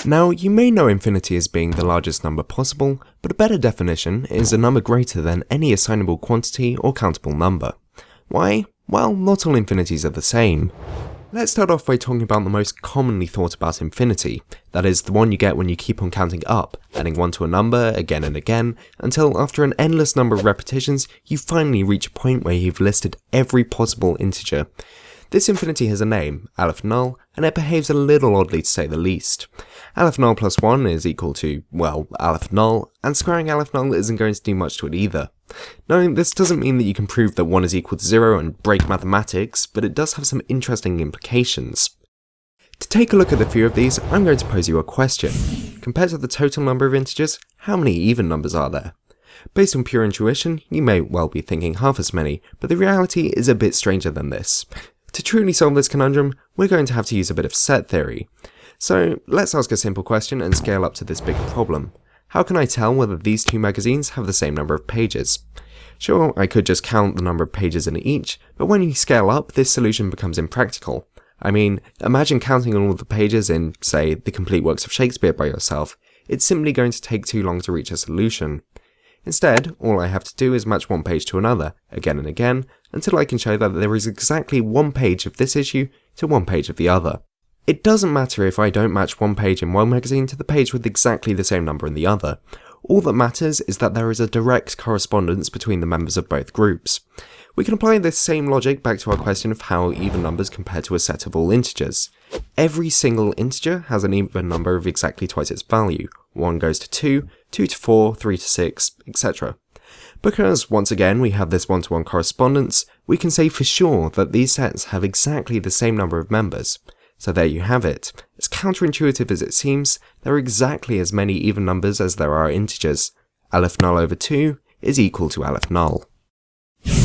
Now, you may know infinity as being the largest number possible, but a better definition is a number greater than any assignable quantity or countable number. Why? Well, not all infinities are the same. Let's start off by talking about the most commonly thought about infinity, that is, the one you get when you keep on counting up, adding 1 to a number again and again, until after an endless number of repetitions, you finally reach a point where you've listed every possible integer. This infinity has a name, aleph null, and it behaves a little oddly to say the least. Aleph null plus 1 is equal to, well, aleph null, and squaring aleph null isn't going to do much to it either. Now, this doesn't mean that you can prove that 1 is equal to 0 and break mathematics, but it does have some interesting implications. To take a look at a few of these, I'm going to pose you a question. Compared to the total number of integers, how many even numbers are there? Based on pure intuition, you may well be thinking half as many, but the reality is a bit stranger than this. To truly solve this conundrum, we're going to have to use a bit of set theory. So let's ask a simple question and scale up to this bigger problem. How can I tell whether these two magazines have the same number of pages? Sure, I could just count the number of pages in each, but when you scale up, this solution becomes impractical. I mean, imagine counting all of the pages in, say, the complete works of Shakespeare by yourself. It's simply going to take too long to reach a solution. Instead, all I have to do is match one page to another, again and again, until I can show that there is exactly one page of this issue to one page of the other. It doesn't matter if I don't match one page in one magazine to the page with exactly the same number in the other. All that matters is that there is a direct correspondence between the members of both groups. We can apply this same logic back to our question of how even numbers compare to a set of all integers. Every single integer has an even number of exactly twice its value. 1 goes to 2, 2 to 4, 3 to 6, etc. Because, once again, we have this one-to-one correspondence, we can say for sure that these sets have exactly the same number of members. So there you have it. As counterintuitive as it seems, there are exactly as many even numbers as there are integers. Aleph null over 2 is equal to aleph null.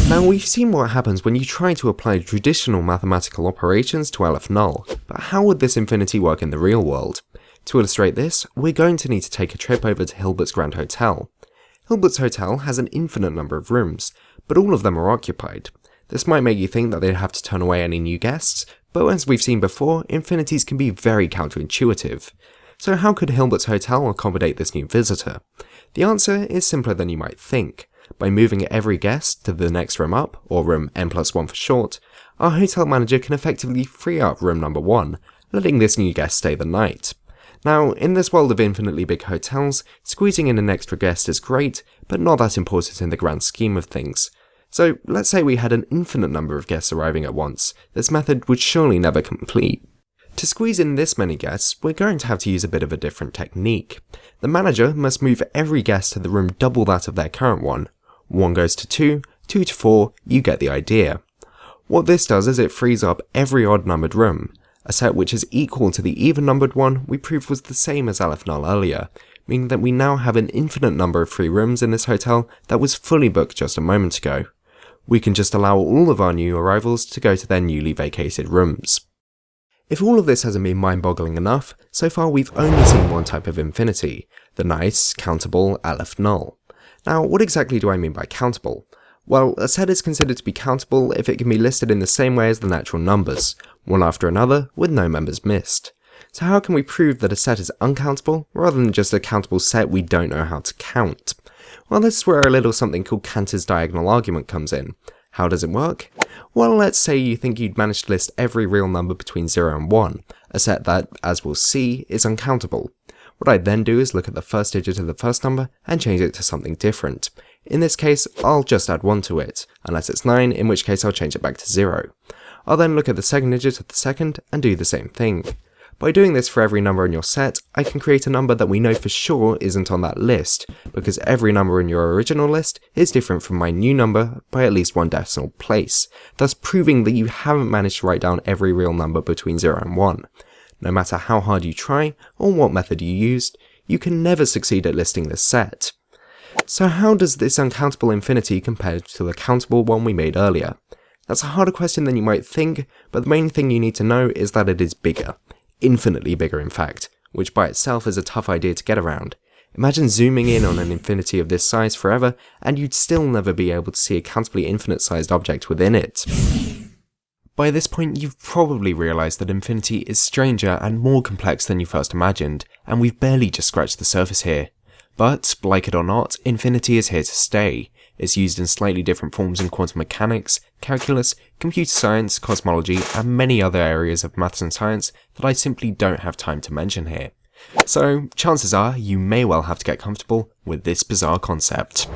Now, we've seen what happens when you try to apply traditional mathematical operations to aleph null, but how would this infinity work in the real world? To illustrate this, we're going to need to take a trip over to Hilbert's Grand Hotel. Hilbert's Hotel has an infinite number of rooms, but all of them are occupied. This might make you think that they'd have to turn away any new guests, but as we've seen before, infinities can be very counterintuitive. So how could Hilbert's Hotel accommodate this new visitor? The answer is simpler than you might think. By moving every guest to the next room up, or room n+1 for short, our hotel manager can effectively free up room number 1, letting this new guest stay the night. Now, in this world of infinitely big hotels, squeezing in an extra guest is great, but not that important in the grand scheme of things. So let's say we had an infinite number of guests arriving at once. This method would surely never complete. To squeeze in this many guests, we're going to have to use a bit of a different technique. The manager must move every guest to the room double that of their current one. 1 goes to 2, 2 to 4, you get the idea. What this does is it frees up every odd numbered room. A set which is equal to the even numbered one we proved was the same as aleph null earlier, meaning that we now have an infinite number of free rooms in this hotel that was fully booked just a moment ago. We can just allow all of our new arrivals to go to their newly vacated rooms. If all of this hasn't been mind-boggling enough, so far we've only seen one type of infinity, the nice, countable aleph null. Now, what exactly do I mean by countable? Well, a set is considered to be countable if it can be listed in the same way as the natural numbers, one after another, with no members missed. So how can we prove that a set is uncountable, rather than just a countable set we don't know how to count? Well, this is where a little something called Cantor's diagonal argument comes in. How does it work? Well, let's say you think you'd managed to list every real number between 0 and 1, a set that, as we'll see, is uncountable. What I'd then do is look at the first digit of the first number and change it to something different. In this case, I'll just add 1 to it, unless it's 9, in which case I'll change it back to 0. I'll then look at the second digit of the second and do the same thing. By doing this for every number in your set, I can create a number that we know for sure isn't on that list, because every number in your original list is different from my new number by at least one decimal place, thus proving that you haven't managed to write down every real number between 0 and 1. No matter how hard you try, or what method you used, you can never succeed at listing this set. So how does this uncountable infinity compare to the countable one we made earlier? That's a harder question than you might think, but the main thing you need to know is that it is bigger. Infinitely bigger in fact, which by itself is a tough idea to get around. Imagine zooming in on an infinity of this size forever, and you'd still never be able to see a countably infinite sized object within it. By this point, you've probably realised that infinity is stranger and more complex than you first imagined, and we've barely just scratched the surface here. But, like it or not, infinity is here to stay. It's used in slightly different forms in quantum mechanics, calculus, computer science, cosmology, and many other areas of maths and science that I simply don't have time to mention here. So, chances are you may well have to get comfortable with this bizarre concept.